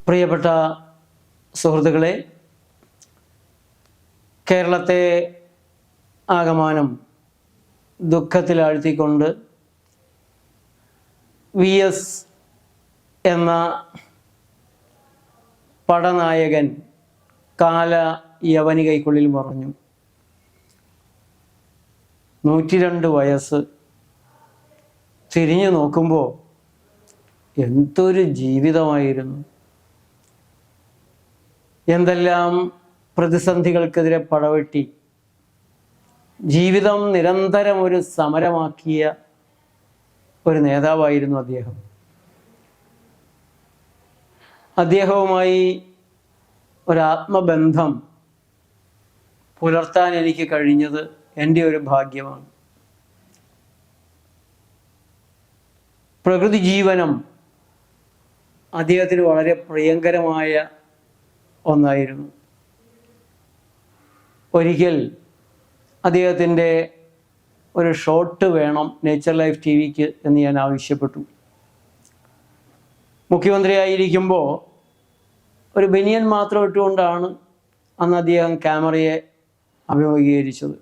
പ്രിയപ്പെട്ട സുഹൃത്തുക്കളെ, കേരളത്തെ ആകമാനം ദുഃഖത്തിലാഴ്ത്തിക്കൊണ്ട് VS എന്ന പടനായകൻ കാല യവനികയ്ക്കുള്ളിൽ മറഞ്ഞു. 102 വയസ്സ്. തിരിഞ്ഞു നോക്കുമ്പോൾ എന്തൊരു ജീവിതമായിരുന്നു! എന്തെല്ലാം പ്രതിസന്ധികൾക്കെതിരെ പടവെട്ടി ജീവിതം നിരന്തരം ഒരു സമരമാക്കിയ ഒരു നേതാവായിരുന്നു അദ്ദേഹം. അദ്ദേഹവുമായി ഒരാത്മബന്ധം പുലർത്താൻ എനിക്ക് കഴിഞ്ഞത് എൻ്റെ ഒരു ഭാഗ്യമാണ്. പ്രകൃതി ജീവനം അദ്ദേഹത്തിന് വളരെ പ്രിയങ്കരമായ ഒന്നായിരുന്നു. ഒരിക്കൽ അദ്ദേഹത്തിൻ്റെ ഒരു ഷോട്ട് വേണം നേച്ചർ ലൈഫ് TV-ക്ക് എന്ന് ഞാൻ ആവശ്യപ്പെട്ടു. മുഖ്യമന്ത്രിയായിരിക്കുമ്പോൾ ഒരു ബനിയൻ മാത്രം ഇട്ടുകൊണ്ടാണ് അന്ന് അദ്ദേഹം ക്യാമറയെ അഭിമുഖീകരിച്ചത്.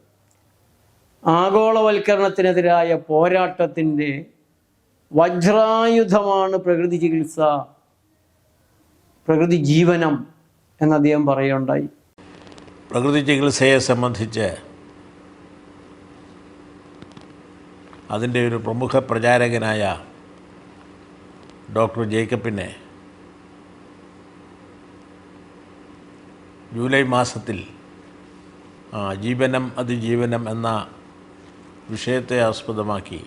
ആഗോളവൽക്കരണത്തിനെതിരായ പോരാട്ടത്തിൻ്റെ വജ്രായുധമാണ് പ്രകൃതി ചികിത്സ, പ്രകൃതി ജീവനം എന്ന് അദ്ദേഹം പറയുകയുണ്ടായി. പ്രകൃതി ചികിത്സയെ സംബന്ധിച്ച് അതിൻ്റെ ഒരു പ്രമുഖ പ്രചാരകനായ ഡോക്ടർ ജേക്കബിനെ ജൂലൈ മാസത്തിൽ ജീവനം അതിജീവനം എന്ന വിഷയത്തെ ആസ്പദമാക്കി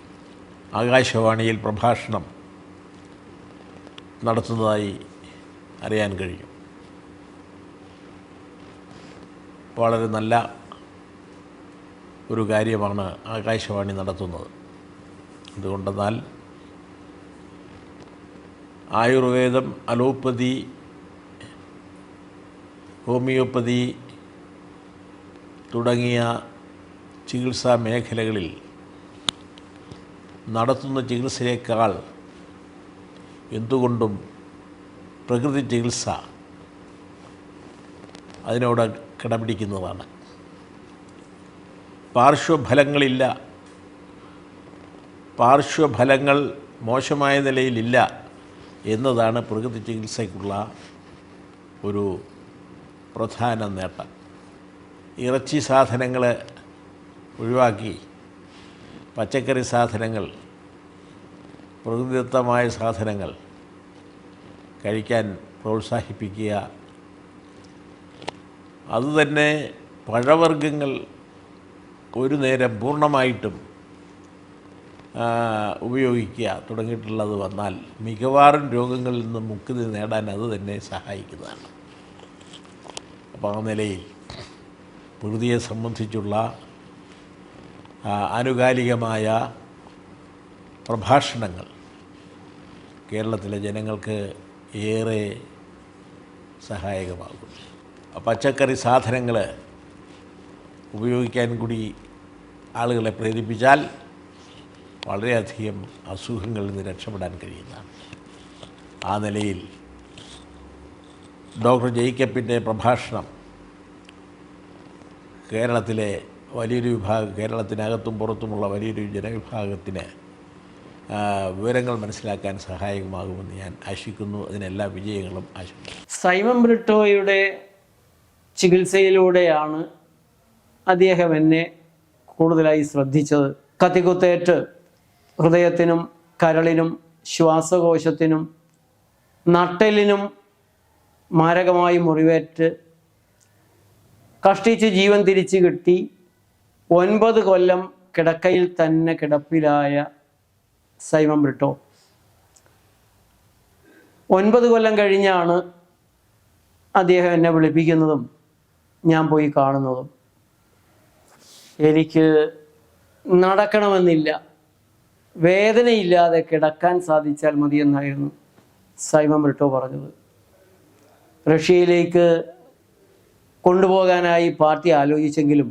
ആകാശവാണിയിൽ പ്രഭാഷണം നടത്തുന്നതായി അറിയാൻ കഴിയും. വളരെ നല്ല ഒരു കാര്യമാണ് ആകാശവാണി നടത്തുന്നത്. അതുകൊണ്ടെന്നാൽ ആയുർവേദം, അലോപ്പതി, ഹോമിയോപ്പതി തുടങ്ങിയ ചികിത്സാ മേഖലകളിൽ നടത്തുന്ന ചികിത്സയേക്കാൾ എന്തുകൊണ്ടും പ്രകൃതി ചികിത്സ അതിനോട് കിടപിടിക്കുന്നതാണ്. പാർശ്വഫലങ്ങളില്ല, പാർശ്വഫലങ്ങൾ മോശമായ നിലയിലില്ല എന്നതാണ് പ്രകൃതി ചികിത്സയ്ക്കുള്ള ഒരു പ്രധാന നേട്ടം. ഇറച്ചി സാധനങ്ങൾ ഒഴിവാക്കി പച്ചക്കറി സാധനങ്ങൾ, പ്രകൃതിദത്തമായ സാധനങ്ങൾ കഴിക്കാൻ പ്രോത്സാഹിപ്പിക്കുക. അതുതന്നെ പഴവർഗ്ഗങ്ങൾ ഒരു നേരം പൂർണ്ണമായിട്ടും ഉപയോഗിക്കുക തുടങ്ങിയിട്ടുള്ളത് വന്നാൽ മിക്കവാറും രോഗങ്ങളിൽ നിന്ന് മുക്തി നേടാൻ അത് തന്നെ സഹായിക്കുന്നതാണ്. അപ്പോൾ ആ നിലയിൽ പ്രകൃതിയെ സംബന്ധിച്ചുള്ള ആനുകാലികമായ പ്രഭാഷണങ്ങൾ കേരളത്തിലെ ജനങ്ങൾക്ക് ഏറെ സഹായകമാകും. പച്ചക്കറി സാധനങ്ങൾ ഉപയോഗിക്കാൻ കൂടി ആളുകളെ പ്രേരിപ്പിച്ചാൽ വളരെയധികം അസുഖങ്ങളിൽ നിന്ന് രക്ഷപ്പെടാൻ കഴിയുന്നതാണ്. ആ നിലയിൽ ഡോക്ടർ ജേക്കബിൻ്റെ പ്രഭാഷണം കേരളത്തിലെ വലിയൊരു വിഭാഗം, കേരളത്തിനകത്തും പുറത്തുമുള്ള വലിയൊരു ജനവിഭാഗത്തിന് വിവരങ്ങൾ മനസ്സിലാക്കാൻ സഹായകമാകുമെന്ന് ഞാൻ ആശിക്കുന്നു. അതിനെല്ലാ വിജയങ്ങളും ആശംസിക്കുന്നു. സൈമൺ ബ്രിട്ടോയുടെ ചികിത്സയിലൂടെയാണ് അദ്ദേഹം എന്നെ കൂടുതലായി ശ്രദ്ധിച്ചത്. കത്തിക്കുത്തേറ്റ് ഹൃദയത്തിനും കരളിനും ശ്വാസകോശത്തിനും നട്ടെല്ലിനും മാരകമായി മുറിവേറ്റ് കഷ്ടിച്ച് ജീവൻ തിരിച്ചു കിട്ടി 9 കൊല്ലം കിടക്കയിൽ തന്നെ കിടപ്പിലായ സൈമൺ ബ്രിട്ടോ 9 കൊല്ലം കഴിഞ്ഞാണ് അദ്ദേഹം എന്നെ വിളിപ്പിക്കുന്നതും ഞാൻ പോയി കാണുന്നതും. എനിക്ക് നടക്കണമെന്നില്ല, വേദനയില്ലാതെ കിടക്കാൻ സാധിച്ചാൽ മതിയെന്നായിരുന്നു സൈമൺ ബ്രിട്ടോ പറഞ്ഞത്. റഷ്യയിലേക്ക് കൊണ്ടുപോകാനായി പാർട്ടി ആലോചിച്ചെങ്കിലും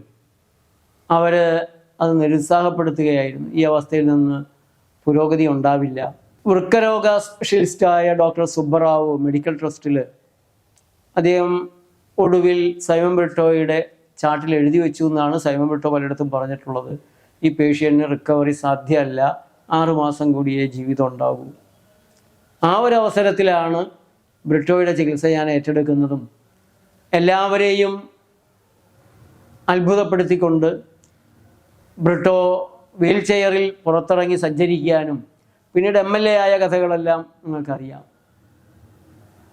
അവർ അത് നിരുത്സാഹപ്പെടുത്തുകയായിരുന്നു. ഈ അവസ്ഥയിൽ നിന്ന് പുരോഗതി ഉണ്ടാവില്ല, വൃക്കരോഗ സ്പെഷ്യലിസ്റ്റായ ഡോക്ടർ സുബ്ബറാവു മെഡിക്കൽ ട്രസ്റ്റിൽ അദ്ദേഹം ഒടുവിൽ സൈമൺ ബ്രിട്ടോയുടെ ചാർട്ടിൽ എഴുതി വെച്ചു എന്നാണ് സൈമൺ ബ്രിട്ടോ പലയിടത്തും പറഞ്ഞിട്ടുള്ളത്. ഈ പേഷ്യൻറ്റിന് റിക്കവറി സാധ്യമല്ല, 6 മാസം കൂടിയേ ജീവിതം ഉണ്ടാകൂ. ആ ഒരു അവസരത്തിലാണ് ബ്രിട്ടോയുടെ ചികിത്സ ഞാൻ ഏറ്റെടുക്കുന്നതും എല്ലാവരെയും അത്ഭുതപ്പെടുത്തിക്കൊണ്ട് ബ്രിട്ടോ വീൽ ചെയറിൽ പുറത്തിറങ്ങി സഞ്ചരിക്കാനും പിന്നീട് MLA ആയ കഥകളെല്ലാം നിങ്ങൾക്കറിയാം.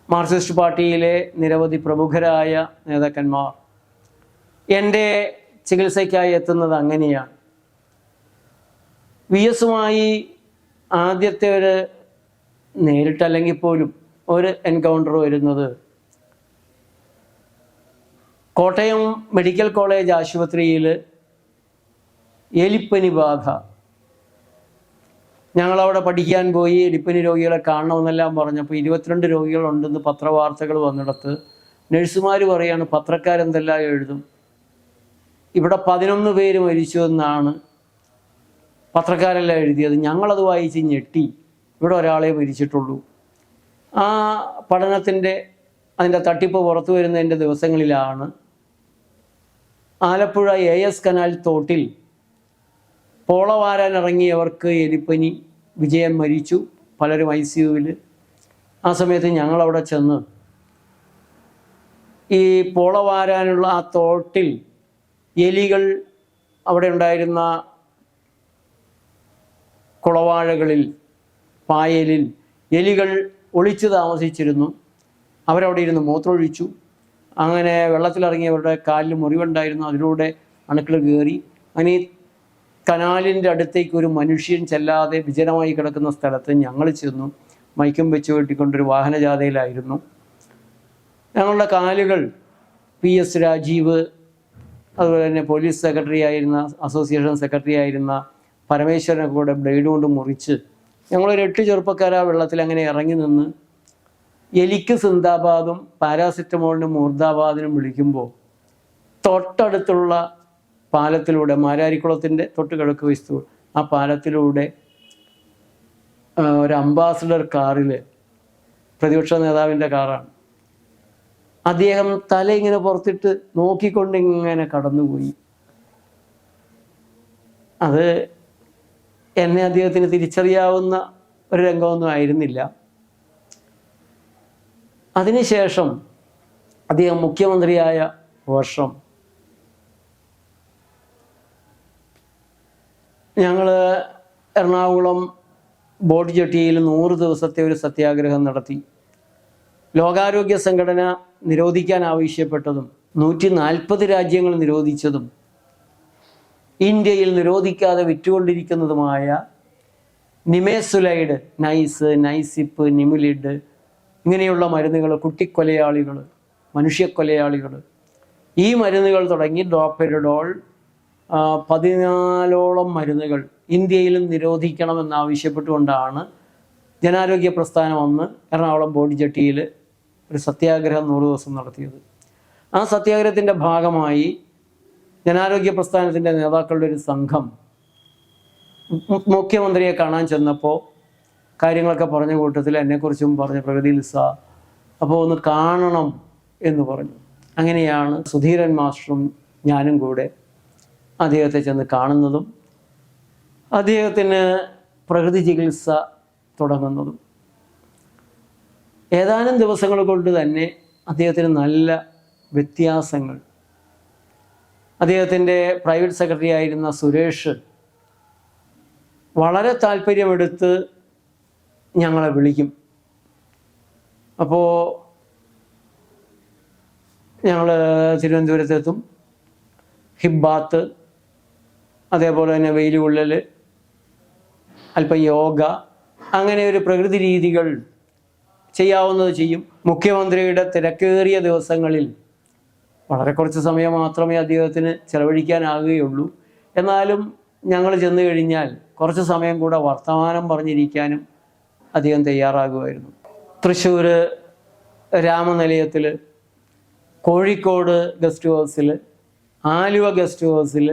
മാർക്സിസ്റ്റ് പാർട്ടിയിലെ നിരവധി പ്രമുഖരായ നേതാക്കന്മാർ എൻ്റെ ചികിത്സയ്ക്കായി എത്തുന്നത് അങ്ങനെയാണ്. VS-മായി ആദ്യത്തെ ഒരു നേരിട്ടല്ലെങ്കിൽ പോലും ഒരു എൻകൗണ്ടർ വരുന്നത് കോട്ടയം മെഡിക്കൽ കോളേജ് ആശുപത്രിയിൽ എലിപ്പനി ബാധ. ഞങ്ങളവിടെ പഠിക്കാൻ പോയി എലിപ്പനി രോഗികളെ കാണണമെന്നെല്ലാം പറഞ്ഞപ്പോൾ 22 രോഗികളുണ്ടെന്ന് പത്രവാർത്തകൾ വന്നിടത്ത് നഴ്സുമാർ പറയാണ്, പത്രക്കാരെന്തെല്ലാം എഴുതും, ഇവിടെ 11 പേര് മരിച്ചു എന്നാണ് പത്രക്കാരെല്ലാം എഴുതിയത്. ഞങ്ങളത് വായിച്ച് ഞെട്ടി, ഇവിടെ ഒരാളെ മരിച്ചിട്ടുള്ളൂ. ആ പഠനത്തിൻ്റെ അതിൻ്റെ തട്ടിപ്പ് പുറത്തു വരുന്നതിൻ്റെ ദിവസങ്ങളിലാണ് ആലപ്പുഴ AS കനാൽ തോട്ടിൽ പോള വാരാൻ ഇറങ്ങിയവർക്ക് എലിപ്പനി, വിജയൻ മരിച്ചു, പലരും ICUവിൽ. ആ സമയത്ത് ഞങ്ങളവിടെ ചെന്ന് ഈ പോള വാരാനുള്ള ആ തോട്ടിൽ എലികൾ, അവിടെ ഉണ്ടായിരുന്ന കുളവാഴകളിൽ പായലിൽ എലികൾ ഒളിച്ചു താമസിച്ചിരുന്നു. അവരവിടെ ഇരുന്ന് മൂത്രമൊഴിച്ചു. അങ്ങനെ വെള്ളത്തിലിറങ്ങിയവരുടെ കാലിൽ മുറിവുണ്ടായിരുന്നു, അതിലൂടെ അണുക്കൾ കയറി. അങ്ങനെ ഈ കനാലിൻ്റെ അടുത്തേക്ക് ഒരു മനുഷ്യൻ ചെല്ലാതെ വിജനമായി കിടക്കുന്ന സ്ഥലത്ത് ഞങ്ങൾ ചെന്നു. മൈക്കും വെച്ച് കെട്ടിക്കൊണ്ടൊരു വാഹനജാഥയിലായിരുന്നു. ഞങ്ങളുടെ കാലുകൾ PS രാജീവ്, അതുപോലെ തന്നെ പോലീസ് സെക്രട്ടറി ആയിരുന്ന, അസോസിയേഷൻ സെക്രട്ടറി ആയിരുന്ന പരമേശ്വരനെ കൂടെ ബ്ലേഡ് കൊണ്ട് മുറിച്ച് ഞങ്ങളൊരു 8 ചെറുപ്പക്കാർ ആ വെള്ളത്തിൽ അങ്ങനെ ഇറങ്ങി നിന്ന് എലിക്ക് സിന്ദാബാദും പാരാസിറ്റമോളിനും മൂർദാബാദിനും വിളിക്കുമ്പോൾ തൊട്ടടുത്തുള്ള പാലത്തിലൂടെ, മാരാരിക്കുളത്തിൻ്റെ തൊട്ട് കിഴക്ക് വശത്ത് ആ പാലത്തിലൂടെ ഒരു അംബാസഡർ കാറിൽ, പ്രതിപക്ഷ നേതാവിൻ്റെ കാറാണ്, അദ്ദേഹം തല ഇങ്ങനെ പുറത്തിട്ട് നോക്കിക്കൊണ്ടിങ്ങനെ കടന്നുപോയി. അത് എന്നെ അദ്ദേഹത്തിന് തിരിച്ചറിയാവുന്ന ഒരു രംഗമൊന്നും ആയിരുന്നില്ല. അതിനുശേഷം അദ്ദേഹം മുഖ്യമന്ത്രിയായ വർഷം ഞങ്ങൾ എറണാകുളം ബോട്ട് ജെട്ടിയിൽ 100 ദിവസത്തെ ഒരു സത്യാഗ്രഹം നടത്തി. ലോകാരോഗ്യ സംഘടന നിരോധിക്കാൻ ആവശ്യപ്പെട്ടതും 140 രാജ്യങ്ങൾ നിരോധിച്ചതും ഇന്ത്യയിൽ നിരോധിക്കാതെ വിറ്റുകൊണ്ടിരിക്കുന്നതുമായ നിമേസുലൈഡ്, നൈസ്, നൈസിപ്പ്, നിമുലിഡ് ഇങ്ങനെയുള്ള മരുന്നുകൾ, കുട്ടിക്കൊലയാളികൾ, മനുഷ്യക്കൊലയാളികൾ, ഈ മരുന്നുകൾ തുടങ്ങി ഡോപ്പെരിഡോൾ 14ഓളം മരുന്നുകൾ ഇന്ത്യയിലും നിരോധിക്കണമെന്നാവശ്യപ്പെട്ടുകൊണ്ടാണ് ജനാരോഗ്യ പ്രസ്ഥാനം അന്ന് എറണാകുളം ബോട്ട് ജെട്ടിയിൽ ഒരു സത്യാഗ്രഹം 100 ദിവസം നടത്തിയത്. ആ സത്യാഗ്രഹത്തിൻ്റെ ഭാഗമായി ജനാരോഗ്യ പ്രസ്ഥാനത്തിൻ്റെ നേതാക്കളുടെ ഒരു സംഘം മുഖ്യമന്ത്രിയെ കാണാൻ ചെന്നപ്പോൾ കാര്യങ്ങളൊക്കെ പറഞ്ഞ കൂട്ടത്തിൽ എന്നെക്കുറിച്ചും പറഞ്ഞ പ്രഗതി ലിസ, അപ്പോൾ ഒന്ന് കാണണം എന്ന് പറഞ്ഞു. അങ്ങനെയാണ് സുധീരൻ മാസ്റ്ററും ഞാനും കൂടെ അദ്ദേഹത്തെ ചെന്ന് കാണുന്നതും അദ്ദേഹത്തിന് പ്രകൃതി ചികിത്സ തുടങ്ങുന്നതും. ഏതാനും ദിവസങ്ങൾ കൊണ്ട് തന്നെ അദ്ദേഹത്തിന് നല്ല വ്യത്യാസങ്ങൾ. അദ്ദേഹത്തിൻ്റെ പ്രൈവറ്റ് സെക്രട്ടറി ആയിരുന്ന സുരേഷ് വളരെ താല്പര്യമെടുത്ത് ഞങ്ങളെ വിളിക്കും. അപ്പോൾ ഞങ്ങൾ തിരുവനന്തപുരത്തെത്തും. ഹിബാത്ത്, അതേപോലെ തന്നെ വെയിലുകൊള്ളൽ, അല്പം യോഗ, അങ്ങനെ ഒരു പ്രകൃതി രീതികൾ ചെയ്യാവുന്നത് ചെയ്യും. മുഖ്യമന്ത്രിയുടെ തിരക്കേറിയ ദിവസങ്ങളിൽ വളരെ കുറച്ച് സമയം മാത്രമേ അദ്ദേഹത്തിന് ചെലവഴിക്കാനാകുകയുള്ളൂ. എന്നാലും ഞങ്ങൾ ചെന്ന് കഴിഞ്ഞാൽ കുറച്ച് സമയം കൂടെ വർത്തമാനം പറഞ്ഞിരിക്കാനും അദ്ദേഹം തയ്യാറാകുമായിരുന്നു. തൃശ്ശൂർ രാമനിലയത്തിൽ, കോഴിക്കോട് ഗസ്റ്റ് ഹൗസിൽ, ആലുവ ഗസ്റ്റ് ഹൗസിൽ,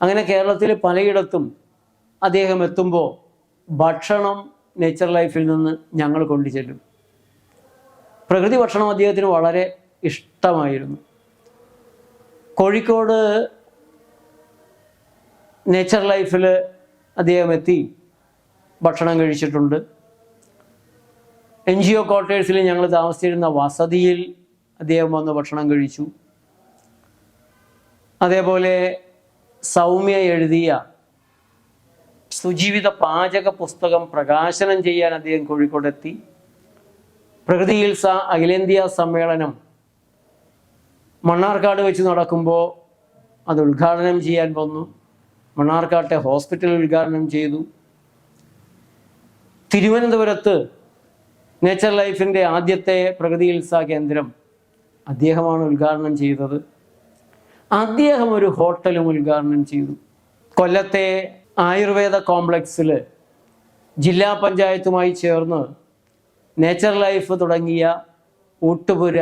അങ്ങനെ കേരളത്തിൽ പലയിടത്തും അദ്ദേഹം എത്തുമ്പോൾ ഭക്ഷണം നേച്ചർ ലൈഫിൽ നിന്ന് ഞങ്ങൾ കൊണ്ടുചെല്ലും. പ്രകൃതി ഭക്ഷണം അദ്ദേഹത്തിന് വളരെ ഇഷ്ടമായിരുന്നു. കോഴിക്കോട് നേച്ചർ ലൈഫിൽ അദ്ദേഹം എത്തി ഭക്ഷണം കഴിച്ചിട്ടുണ്ട്. NGO ക്വാർട്ടേഴ്സിൽ ഞങ്ങൾ താമസിച്ചിരുന്ന വസതിയിൽ അദ്ദേഹം വന്ന് ഭക്ഷണം കഴിച്ചു. അതേപോലെ സൗമ്യ എഴുതിയ സുജീവിത പാചക പുസ്തകം പ്രകാശനം ചെയ്യാൻ അദ്ദേഹം കോഴിക്കോടെത്തി. പ്രകൃതി ചികിത്സ അഖിലേന്ത്യാ സമ്മേളനം മണ്ണാർക്കാട് വെച്ച് നടക്കുമ്പോൾ അത് ഉദ്ഘാടനം ചെയ്യാൻ വന്നു. മണ്ണാർക്കാട്ടെ ഹോസ്പിറ്റൽ ഉദ്ഘാടനം ചെയ്തു. തിരുവനന്തപുരത്ത് നേച്ചർ ലൈഫിൻ്റെ ആദ്യത്തെ പ്രകൃതി ചികിത്സാ കേന്ദ്രം അദ്ദേഹമാണ് ഉദ്ഘാടനം ചെയ്തത്. അദ്ദേഹം ഒരു ഹോട്ടലും ഉദ്ഘാടനം ചെയ്തു. കൊല്ലത്തെ ആയുർവേദ കോംപ്ലക്സിൽ ജില്ലാ പഞ്ചായത്തുമായി ചേർന്ന് നേച്ചർ ലൈഫ് തുടങ്ങിയ ഊട്ടുപുര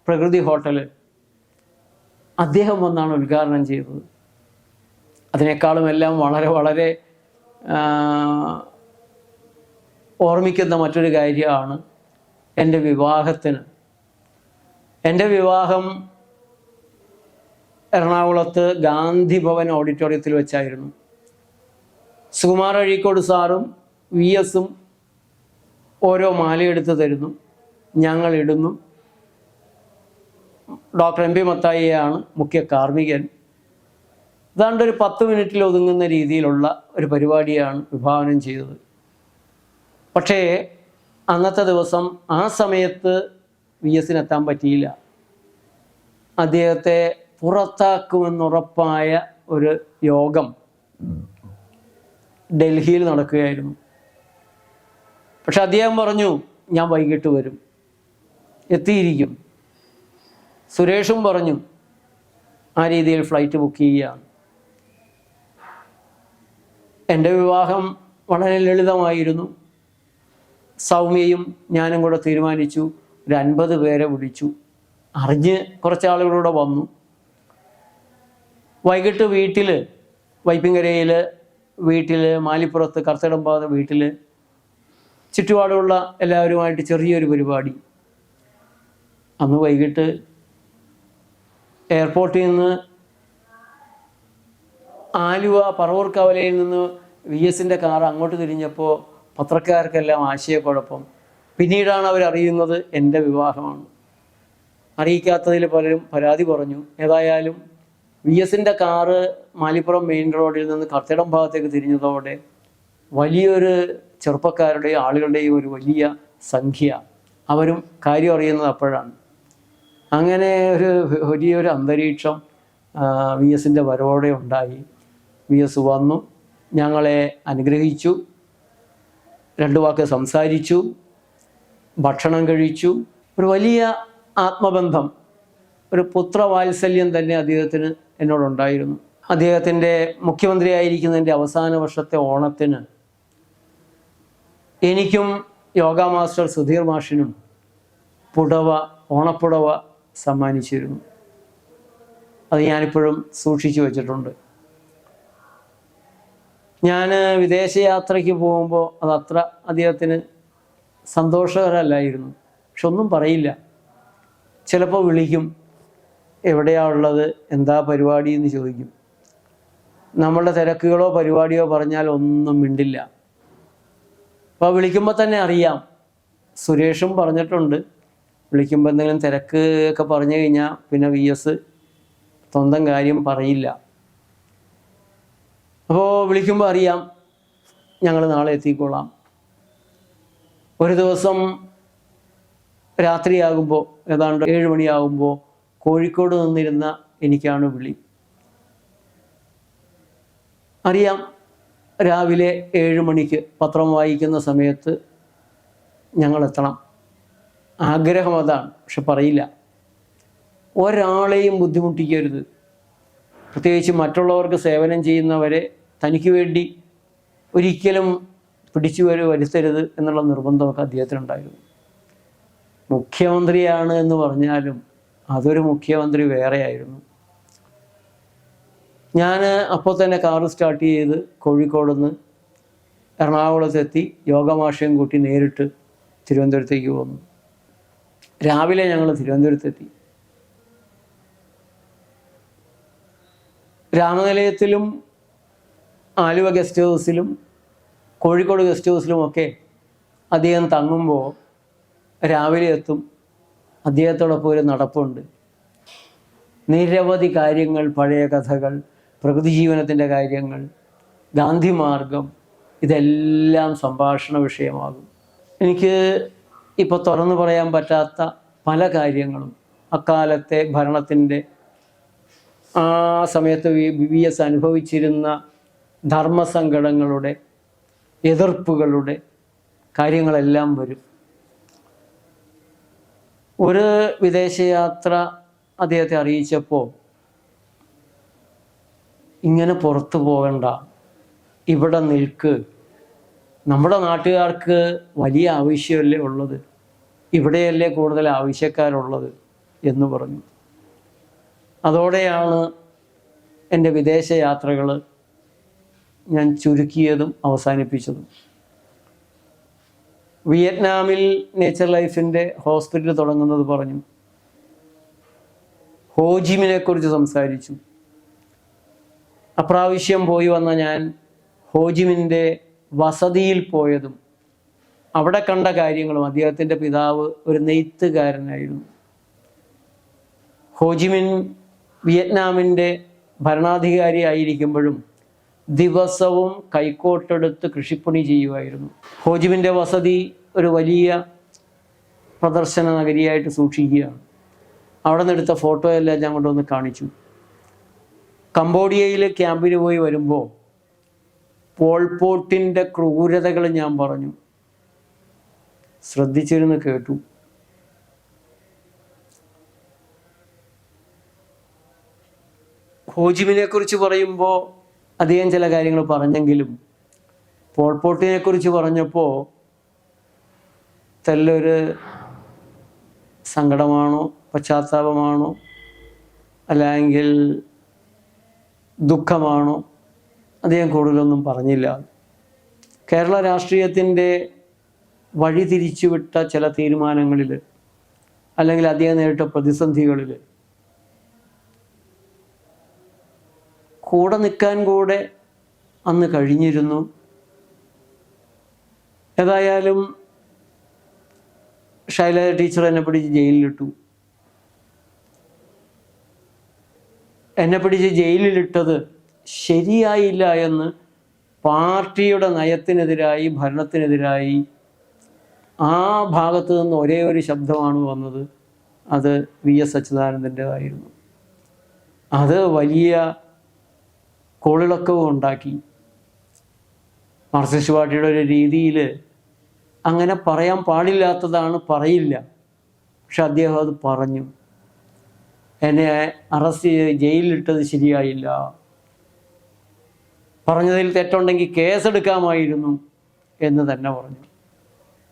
പ്രകൃതി ഹോട്ടൽ അദ്ദേഹം വന്നാണ് ഉദ്ഘാടനം ചെയ്തത്. അതിനേക്കാളും എല്ലാം വളരെ വളരെ ഓർമ്മിക്കുന്ന മറ്റൊരു കാര്യമാണ് എൻ്റെ വിവാഹത്തിന്. എൻ്റെ വിവാഹം എറണാകുളത്ത് ഗാന്ധി ഭവൻ ഓഡിറ്റോറിയത്തിൽ വെച്ചായിരുന്നു. സുകുമാർ അഴീക്കോട് സാറും VS-ഉം ഓരോ മാലയെടുത്ത് തരുന്നു, ഞങ്ങൾ ഇടുന്നു. ഡോക്ടർ MP മത്തായിയാണ് മുഖ്യ കാർമ്മികൻ. ഏതാണ്ട് ഒരു 10 മിനിറ്റിൽ ഒതുങ്ങുന്ന രീതിയിലുള്ള ഒരു പരിപാടിയാണ് വിഭാവനം ചെയ്തത്. പക്ഷേ അന്നത്തെ ദിവസം ആ സമയത്ത് VS-ന് എത്താൻ പറ്റിയില്ല. അദ്ദേഹത്തെ പുറത്താക്കുമെന്നുറപ്പായ ഒരു യോഗം ഡൽഹിയിൽ നടക്കുകയായിരുന്നു. പക്ഷെ അദ്ദേഹം പറഞ്ഞു, ഞാൻ വൈകിട്ട് വരും, എത്തിയിരിക്കും. സുരേഷും പറഞ്ഞു ആ രീതിയിൽ ഫ്ലൈറ്റ് ബുക്ക് ചെയ്യുകയാണ്. എൻ്റെ വിവാഹം വളരെ ലളിതമായിരുന്നു. സൗമ്യയും ഞാനും കൂടെ തീരുമാനിച്ചു, ഒരു 50 പേരെ വിളിച്ചു. അറിഞ്ഞ് കുറച്ച് ആളുകളൂടെ വന്നു. വൈകിട്ട് വീട്ടിൽ, വൈപ്പിങ്കരയിൽ വീട്ടിൽ, മാലിപ്പുറത്ത് കർത്തടമ്പാത വീട്ടിൽ ചുറ്റുപാടുള്ള എല്ലാവരുമായിട്ട് ചെറിയൊരു പരിപാടി. അന്ന് വൈകിട്ട് എയർപോർട്ടിൽ നിന്ന് ആലുവ പറവൂർ കവലയിൽ നിന്ന് VS-ൻ്റെ കാർ അങ്ങോട്ട് തിരിഞ്ഞപ്പോൾ പത്രക്കാർക്കെല്ലാം ആശയക്കുഴപ്പം. പിന്നീടാണ് അവരറിയുന്നത് എൻ്റെ വിവാഹമാണ്. അറിയിക്കാത്തതിൽ പലരും പരാതി പറഞ്ഞു. ഏതായാലും VS-ൻ്റെ കാറ് മാലിപ്പുറം മെയിൻ റോഡിൽ നിന്ന് കർത്തിടം ഭാഗത്തേക്ക് തിരിഞ്ഞതോടെ വലിയൊരു ചെറുപ്പക്കാരുടെയും ആളുകളുടെയും ഒരു വലിയ സംഖ്യ, അവരും കാര്യം അറിയുന്നത് അപ്പോഴാണ്. അങ്ങനെ ഒരു വലിയൊരു അന്തരീക്ഷം VS-ൻ്റെ വരവോടെ ഉണ്ടായി. VS വന്നു, ഞങ്ങളെ അനുഗ്രഹിച്ചു, 2 വാക്ക് സംസാരിച്ചു, ഭക്ഷണം കഴിച്ചു. ഒരു വലിയ ആത്മബന്ധം, ഒരു പുത്രവാത്സല്യം തന്നെ അദ്ദേഹത്തിന് എന്നോടുണ്ടായിരുന്നു. അദ്ദേഹത്തിൻ്റെ മുഖ്യമന്ത്രിയായിരിക്കുന്നതിൻ്റെ അവസാന വർഷത്തെ ഓണത്തിന് എനിക്കും യോഗ മാസ്റ്റർ സുധീർ മാഷിനും ഓണപ്പുടവ സമ്മാനിച്ചിരുന്നു. അത് ഞാനിപ്പോഴും സൂക്ഷിച്ചു വച്ചിട്ടുണ്ട്. ഞാൻ വിദേശയാത്രയ്ക്ക് പോകുമ്പോൾ അതത്ര അദ്ദേഹത്തിന് സന്തോഷകരമല്ലായിരുന്നു. പക്ഷെ ഒന്നും പറയില്ല. ചിലപ്പോൾ വിളിക്കും, എവിടെയാണ് ഉള്ളത്, എന്താ പരിപാടി എന്ന് ചോദിക്കും. നമ്മളുടെ തിരക്കുകളോ പരിപാടിയോ പറഞ്ഞാൽ ഒന്നും മിണ്ടില്ല. അപ്പോൾ വിളിക്കുമ്പോൾ തന്നെ അറിയാം. സുരേഷും പറഞ്ഞിട്ടുണ്ട്, വിളിക്കുമ്പോൾ എന്തെങ്കിലും തിരക്ക് ഒക്കെ പറഞ്ഞു കഴിഞ്ഞാൽ പിന്നെ VS സ്വന്തം കാര്യം പറയില്ല. അപ്പോൾ വിളിക്കുമ്പോൾ അറിയാം, ഞങ്ങൾ നാളെ എത്തിക്കൊള്ളാം. ഒരു ദിവസം രാത്രിയാകുമ്പോൾ, ഏതാണ്ട് 7 മണിയാകുമ്പോൾ കോഴിക്കോട് നിന്നിരുന്ന എനിക്കാണ് വിളി. അറിയാം, രാവിലെ 7 മണിക്ക് പത്രം വായിക്കുന്ന സമയത്ത് ഞങ്ങളെത്തണം. ആഗ്രഹം അതാണ്, പക്ഷെ പറയില്ല. ഒരാളെയും ബുദ്ധിമുട്ടിക്കരുത്, പ്രത്യേകിച്ച് മറ്റുള്ളവർക്ക് സേവനം ചെയ്യുന്നവരെ തനിക്ക് വേണ്ടി ഒരിക്കലും പിടിച്ചു വരുത്തരുത് എന്നുള്ള നിർബന്ധമൊക്കെ അദ്ദേഹത്തിനുണ്ടായിരുന്നു. മുഖ്യമന്ത്രിയാണ് എന്ന് പറഞ്ഞാലും അതൊരു മുഖ്യമന്ത്രി വേറെയായിരുന്നു. ഞാൻ അപ്പോൾ തന്നെ കാറ് സ്റ്റാർട്ട് ചെയ്ത് കോഴിക്കോട് നിന്ന് എറണാകുളത്തെത്തി യോഗമാഷയും കൂട്ടി നേരിട്ട് തിരുവനന്തപുരത്തേക്ക് പോന്നു. രാവിലെ ഞങ്ങൾ തിരുവനന്തപുരത്തെത്തി. രാമനിലയത്തിലും ആലുവ ഗസ്റ്റ് ഹൗസിലും കോഴിക്കോട് ഗസ്റ്റ് ഹൗസിലുമൊക്കെ അദ്ദേഹം തങ്ങുമ്പോൾ രാവിലെ എത്തും. അദ്ദേഹത്തോടൊപ്പം ഒരു നടപ്പുണ്ട്. നിരവധി കാര്യങ്ങൾ, പഴയ കഥകൾ, പ്രകൃതി ജീവനത്തിൻ്റെ കാര്യങ്ങൾ, ഗാന്ധി മാർഗം, ഇതെല്ലാം സംഭാഷണ വിഷയമാകും. എനിക്ക് ഇപ്പോൾ തുറന്നു പറയാൻ പറ്റാത്ത പല കാര്യങ്ങളും അക്കാലത്തെ ഭരണത്തിൻ്റെ ആ സമയത്ത് VVS അനുഭവിച്ചിരുന്ന ധർമ്മസങ്കടങ്ങളുടെ, എതിർപ്പുകളുടെ കാര്യങ്ങളെല്ലാം വരും. ഒരു വിദേശയാത്ര അദ്ദേഹത്തെ അറിയിച്ചപ്പോൾ, ഇങ്ങനെ പുറത്തു പോകണ്ട, ഇവിടെ നിൽക്ക്, നമ്മുടെ നാട്ടുകാർക്ക് വലിയ ആവശ്യമല്ലേ ഉള്ളത്, ഇവിടെയല്ലേ കൂടുതൽ ആവശ്യക്കാരുള്ളത് എന്ന് പറഞ്ഞു. അതോടെയാണ് എൻ്റെ വിദേശ യാത്രകൾ ഞാൻ ചുരുക്കിയതും അവസാനിപ്പിച്ചതും. വിയറ്റ്നാമിൽ നേച്ചർ ലൈഫിൻ്റെ ഹോസ്പിറ്റൽ തുടങ്ങുന്നത് പറഞ്ഞു. ഹോജിമിനെക്കുറിച്ച് സംസാരിച്ചു. അപ്രാവശ്യം പോയി വന്ന ഞാൻ ഹോജിമിൻ്റെ വസതിയിൽ പോയതും അവിടെ കണ്ട കാര്യങ്ങളും, അദ്ദേഹത്തിൻ്റെ പിതാവ് ഒരു നെയ്ത്തുകാരനായിരുന്നു. ഹോജിമിൻ വിയറ്റ്നാമിൻ്റെ ഭരണാധികാരി ആയിരിക്കുമ്പോഴും ദിവസവും കൈക്കോട്ടെടുത്ത് കൃഷിപ്പണി ചെയ്യുമായിരുന്നു. ഹോജിമിൻ്റെ വസതി ഒരു വലിയ പ്രദർശന നഗരിയായിട്ട് സൂക്ഷിക്കുകയാണ്. അവിടെ നിന്നെടുത്ത ഫോട്ടോയെല്ലാം ഞാൻ കൊണ്ടുവന്ന് കാണിച്ചു. കംബോഡിയയിൽ ക്യാമ്പിന് പോയി വരുമ്പോൾ പോൾപോട്ടിൻ്റെ ക്രൂരതകൾ ഞാൻ പറഞ്ഞു. ശ്രദ്ധിച്ചിരുന്ന് കേട്ടു. ഹോജിമിനെ കുറിച്ച് പറയുമ്പോൾ അദ്ദേഹം ചില കാര്യങ്ങൾ പറഞ്ഞെങ്കിലും പോൾപോട്ടിനെ കുറിച്ച് പറഞ്ഞപ്പോൾ തെല്ലൊരു സങ്കടമാണോ, പശ്ചാത്താപമാണോ, അല്ലെങ്കിൽ ദുഃഖമാണോ, അദ്ദേഹം കൂടുതലൊന്നും പറഞ്ഞില്ല. കേരള രാഷ്ട്രീയത്തിൻ്റെ വഴി തിരിച്ചുവിട്ട ചില തീരുമാനങ്ങളിൽ, അല്ലെങ്കിൽ അദ്ദേഹം നേരിട്ട പ്രതിസന്ധികളിൽ കൂടെ നിൽക്കാൻ കൂടെ അന്ന് കഴിഞ്ഞിരുന്നു. ഏതായാലും ശൈലജ ടീച്ചർ എന്നെ പിടിച്ച് ജയിലിലിട്ടു. എന്നെ പിടിച്ച് ജയിലിലിട്ടത് ശരിയായില്ല എന്ന് പാർട്ടിയുടെ നയത്തിനെതിരായി, ഭരണത്തിനെതിരായി ആ ഭാഗത്തു നിന്ന് ഒരേ ഒരു ശബ്ദമാണ് വന്നത്. അത് VS അച്യുതാനന്ദൻ്റെതായിരുന്നു. അത് വലിയ കോളിളക്കവും ഉണ്ടാക്കി. മാർക്സിസ്റ്റ് പാർട്ടിയുടെ ഒരു രീതിയിൽ അങ്ങനെ പറയാൻ പാടില്ലാത്തതാണ്, പറയില്ല. പക്ഷെ അദ്ദേഹം അത് പറഞ്ഞു. എന്നെ അറസ്റ്റ് ചെയ്ത് ജയിലിലിട്ടത് ശരിയായില്ല, പറഞ്ഞതിൽ തെറ്റുണ്ടെങ്കിൽ കേസെടുക്കാമായിരുന്നു എന്ന് തന്നെ പറഞ്ഞു.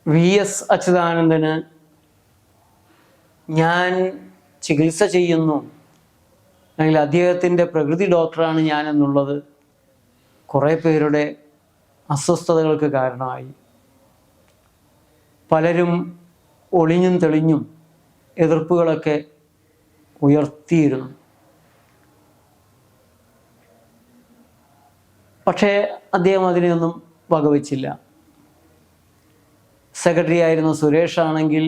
VS അച്യുതാനന്ദന് ഞാൻ ചികിത്സ ചെയ്യുന്നു, അല്ലെങ്കിൽ അദ്ദേഹത്തിൻ്റെ പ്രകൃതി ഡോക്ടറാണ് ഞാൻ എന്നുള്ളത് കുറേ പേരുടെ അസ്വസ്ഥതകൾക്ക് കാരണമായി. പലരും ഒളിഞ്ഞും തെളിഞ്ഞും എതിർപ്പുകളൊക്കെ ഉയർത്തിയിരുന്നു. പക്ഷേ അദ്ദേഹം അതിനെയൊന്നും വകവച്ചില്ല. സെക്രട്ടറി ആയിരുന്ന സുരേഷ് ആണെങ്കിൽ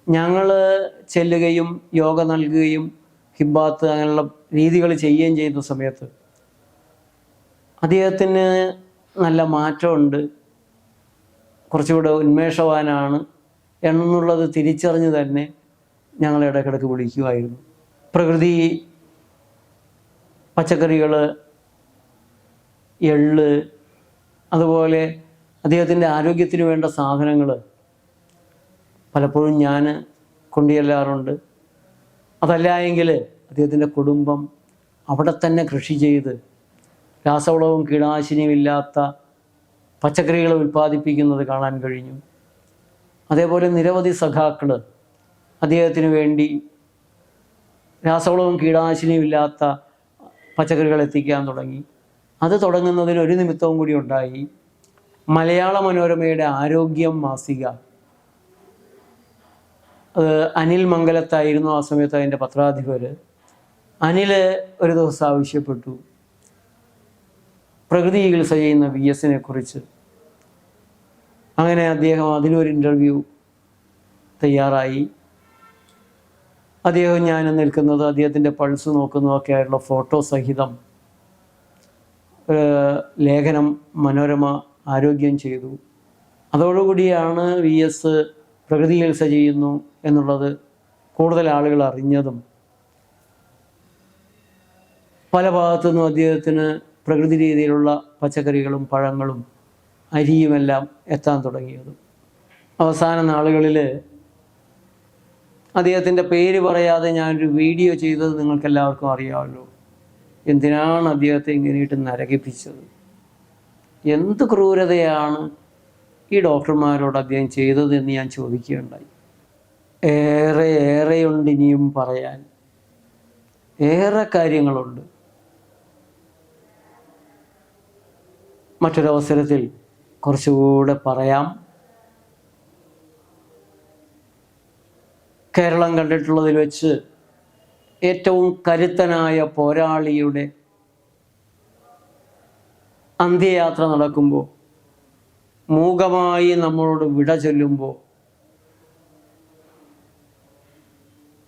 ഞങ്ങൾ ചെല്ലുകയും യോഗ നൽകുകയും ഹിബാത്ത് അങ്ങനെയുള്ള രീതികൾ ചെയ്യുകയും ചെയ്യുന്ന സമയത്ത് അദ്ദേഹത്തിന് നല്ല മാറ്റമുണ്ട്, കുറച്ചുകൂടെ ഉന്മേഷവാനാണ് എന്നുള്ളത് തിരിച്ചറിഞ്ഞ് തന്നെ ഞങ്ങൾ ഇടയ്ക്കിടയ്ക്ക് വിളിക്കുമായിരുന്നു. പ്രകൃതി, പച്ചക്കറികൾ, എള്ള്, അതുപോലെ അദ്ദേഹത്തിൻ്റെ ആരോഗ്യത്തിന് വേണ്ട സാധനങ്ങൾ പലപ്പോഴും ഞാൻ കൊണ്ടുചെല്ലാറുണ്ട്. അതല്ല എങ്കിൽ അദ്ദേഹത്തിൻ്റെ കുടുംബം അവിടെ തന്നെ കൃഷി ചെയ്ത് രാസവളവും കീടനാശിനിയും ഇല്ലാത്ത പച്ചക്കറികൾ ഉൽപ്പാദിപ്പിക്കുന്നത് കാണാൻ കഴിഞ്ഞു. അതേപോലെ നിരവധി സഖാക്കൾ അദ്ദേഹത്തിന് വേണ്ടി രാസവളവും കീടനാശിനിയും ഇല്ലാത്ത പച്ചക്കറികൾ എത്തിക്കാൻ തുടങ്ങി. അത് തുടങ്ങുന്നതിന് ഒരു നിമിത്തവും കൂടി ഉണ്ടായി. മലയാള മനോരമയുടെ ആരോഗ്യം മാസിക, അത് അനിൽ മംഗലത്തായിരുന്നു ആ സമയത്ത് അതിൻ്റെ പത്രാധിപർ. അനിൽ ഒരു ദിവസം ആവശ്യപ്പെട്ടു പ്രകൃതി ചികിത്സ ചെയ്യുന്ന VS കുറിച്ച്. അങ്ങനെ അദ്ദേഹം അതിനൊരു ഇൻ്റർവ്യൂ തയ്യാറായി. അദ്ദേഹം ഞാൻ നിൽക്കുന്നത്, അദ്ദേഹത്തിൻ്റെ പൾസ് നോക്കുന്നതൊക്കെയായിട്ടുള്ള ഫോട്ടോ സഹിതം ലേഖനം മനോരമ ആരോഗ്യം ചെയ്തു. അതോടുകൂടിയാണ് VS പ്രകൃതി ചികിത്സ ചെയ്യുന്നു എന്നുള്ളത് കൂടുതൽ ആളുകൾ അറിഞ്ഞതും പല ഭാഗത്തുനിന്നും അദ്ദേഹത്തിന് പ്രകൃതി രീതിയിലുള്ള പച്ചക്കറികളും പഴങ്ങളും അരിയുമെല്ലാം എത്താൻ തുടങ്ങിയതും. അവസാന നാളുകളിൽ അദ്ദേഹത്തിൻ്റെ പേര് പറയാതെ ഞാനൊരു വീഡിയോ ചെയ്തത് നിങ്ങൾക്കെല്ലാവർക്കും അറിയാമല്ലോ. എന്തിനാണ് അദ്ദേഹത്തെ ഇങ്ങനെയിട്ട് നരകിപ്പിച്ചത്? എന്ത് ക്രൂരതയാണ് ഈ ഡോക്ടർമാരോട് അദ്ദേഹം ചെയ്തതെന്ന് ഞാൻ ചോദിക്കുകയുണ്ടായി. ഏറെയുണ്ട് ഇനിയും പറയാൻ, ഏറെ കാര്യങ്ങളുണ്ട്. മറ്റൊരവസരത്തിൽ കുറച്ചുകൂടെ പറയാം. കേരളം കണ്ടിട്ടുള്ളതിൽ വെച്ച് ഏറ്റവും കരുത്തനായ പോരാളിയുടെ അന്ത്യയാത്ര നടക്കുമ്പോൾ, മൂകമായി നമ്മളോട് വിട ചൊല്ലുമ്പോൾ,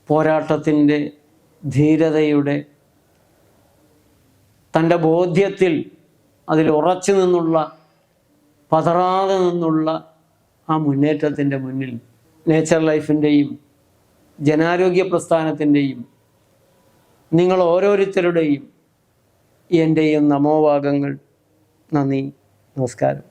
പോരാട്ടത്തിൻ്റെ ധീരതയുടെ, തൻ്റെ ബോധ്യത്തിൽ അതിൽ ഉറച്ചു നിന്നുള്ള, പതറാതെ നിന്നുള്ള ആ മുന്നേറ്റത്തിൻ്റെ മുന്നിൽ നേച്ചർ ലൈഫിൻ്റെയും ജനാരോഗ്യ പ്രസ്ഥാനത്തിൻ്റെയും നിങ്ങൾ ഓരോരുത്തരുടെയും എൻ്റെയും നമോവാകങ്ങൾ. നന്ദി, നമസ്കാരം.